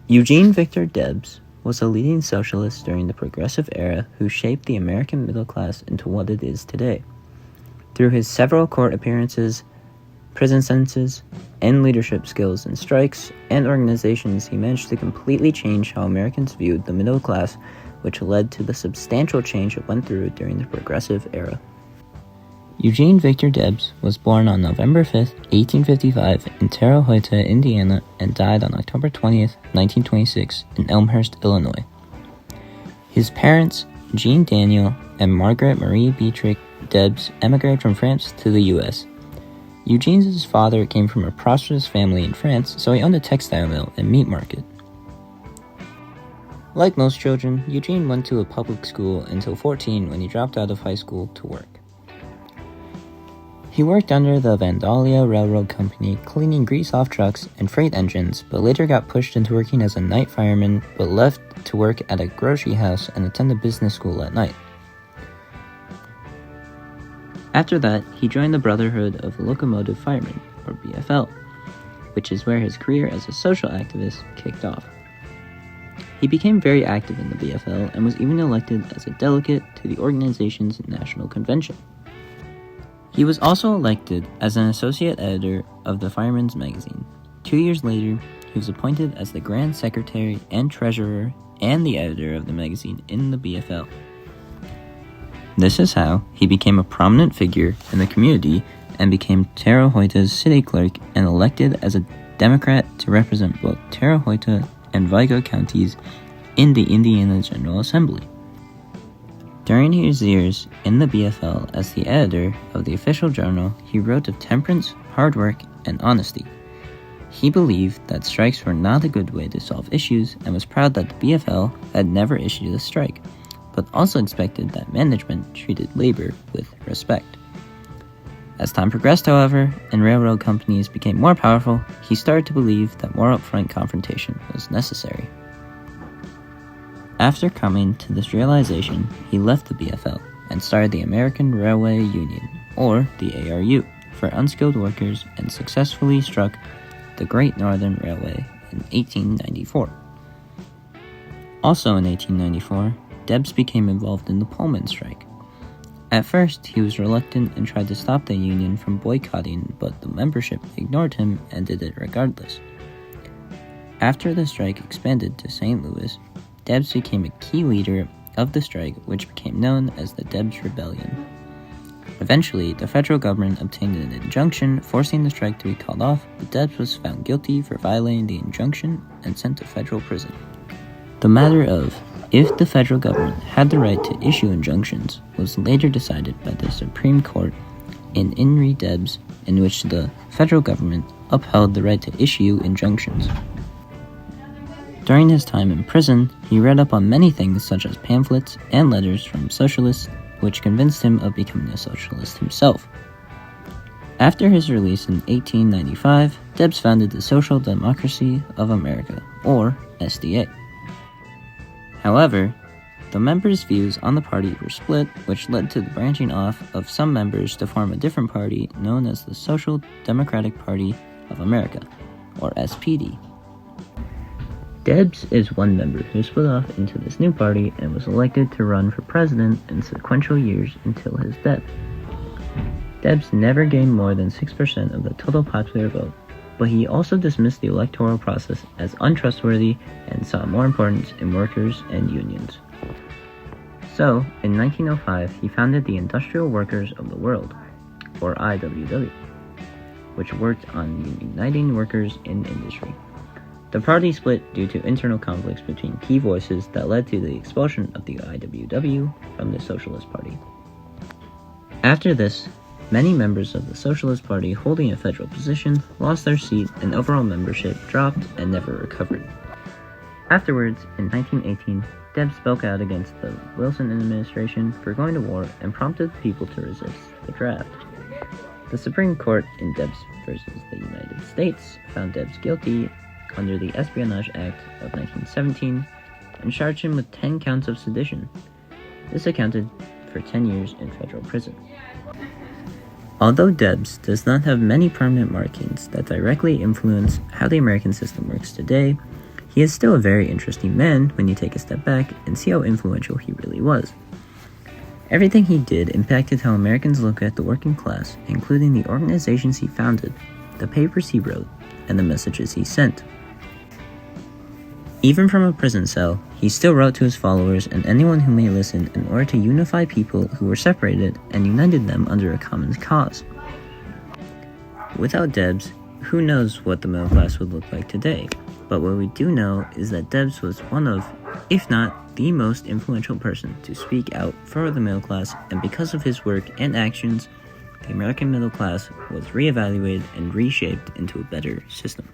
Eugene Victor Debs was a leading socialist during the Progressive Era who shaped the American middle class into what it is today. Through his several court appearances, prison sentences, and leadership skills in strikes and organizations, he managed to completely change how Americans viewed the middle class, which led to the substantial change it went through during the Progressive Era. Eugene Victor Debs was born on November 5, 1855 in Terre Haute, Indiana, and died on October 20, 1926 in Elmhurst, Illinois. His parents, Jean Daniel and Margaret Marie Beatrix Debs, emigrated from France to the U.S. Eugene's father came from a prosperous family in France, so he owned a textile mill and meat market. Like most children, Eugene went to a public school until 14 when he dropped out of high school to work. He worked under the Vandalia Railroad Company cleaning grease-off trucks and freight engines, but later got pushed into working as a night fireman, but left to work at a grocery house and attend a business school at night. After that, he joined the Brotherhood of Locomotive Firemen, or BFL, which is where his career as a social activist kicked off. He became very active in the BFL and was even elected as a delegate to the organization's national convention. He was also elected as an associate editor of the Fireman's Magazine. 2 years later, he was appointed as the Grand Secretary and Treasurer and the editor of the magazine in the BFL. This is how he became a prominent figure in the community and became Terre Haute's city clerk and elected as a Democrat to represent both Terre Haute and Vigo counties in the Indiana General Assembly. During his years in the BFL as the editor of the official journal, he wrote of temperance, hard work, and honesty. He believed that strikes were not a good way to solve issues and was proud that the BFL had never issued a strike, but also expected that management treated labor with respect. As time progressed, however, and railroad companies became more powerful, he started to believe that more upfront confrontation was necessary. After coming to this realization, he left the BFL and started the American Railway Union, or the ARU, for unskilled workers and successfully struck the Great Northern Railway in 1894. Also in 1894, Debs became involved in the Pullman strike. At first, he was reluctant and tried to stop the union from boycotting, but the membership ignored him and did it regardless. After the strike expanded to St. Louis, Debs became a key leader of the strike, which became known as the Debs Rebellion. Eventually, the federal government obtained an injunction forcing the strike to be called off, but Debs was found guilty for violating the injunction and sent to federal prison. The matter of if the federal government had the right to issue injunctions was later decided by the Supreme Court in In re Debs, in which the federal government upheld the right to issue injunctions. During his time in prison, he read up on many things such as pamphlets and letters from socialists, which convinced him of becoming a socialist himself. After his release in 1895, Debs founded the Social Democracy of America, or SDA. However, the members' views on the party were split, which led to the branching off of some members to form a different party known as the Social Democratic Party of America, or SPD. Debs is one member who split off into this new party and was elected to run for president in sequential years until his death. Debs never gained more than 6% of the total popular vote, but he also dismissed the electoral process as untrustworthy and saw more importance in workers and unions. So, in 1905, he founded the Industrial Workers of the World, or IWW, which worked on uniting workers in industry. The party split due to internal conflicts between key voices that led to the expulsion of the IWW from the Socialist Party. After this, many members of the Socialist Party holding a federal position lost their seat and overall membership dropped and never recovered. Afterwards, in 1918, Debs spoke out against the Wilson administration for going to war and prompted the people to resist the draft. The Supreme Court in Debs versus the United States found Debs guilty under the Espionage Act of 1917 and charged him with 10 counts of sedition. This accounted for 10 years in federal prison. Although Debs does not have many permanent markings that directly influence how the American system works today, he is still a very interesting man when you take a step back and see how influential he really was. Everything he did impacted how Americans look at the working class, including the organizations he founded, the papers he wrote, and the messages he sent. Even from a prison cell, he still wrote to his followers and anyone who may listen in order to unify people who were separated and united them under a common cause. Without Debs, who knows what the middle class would look like today? But what we do know is that Debs was one of, if not the most influential person to speak out for the middle class, and because of his work and actions, the American middle class was reevaluated and reshaped into a better system.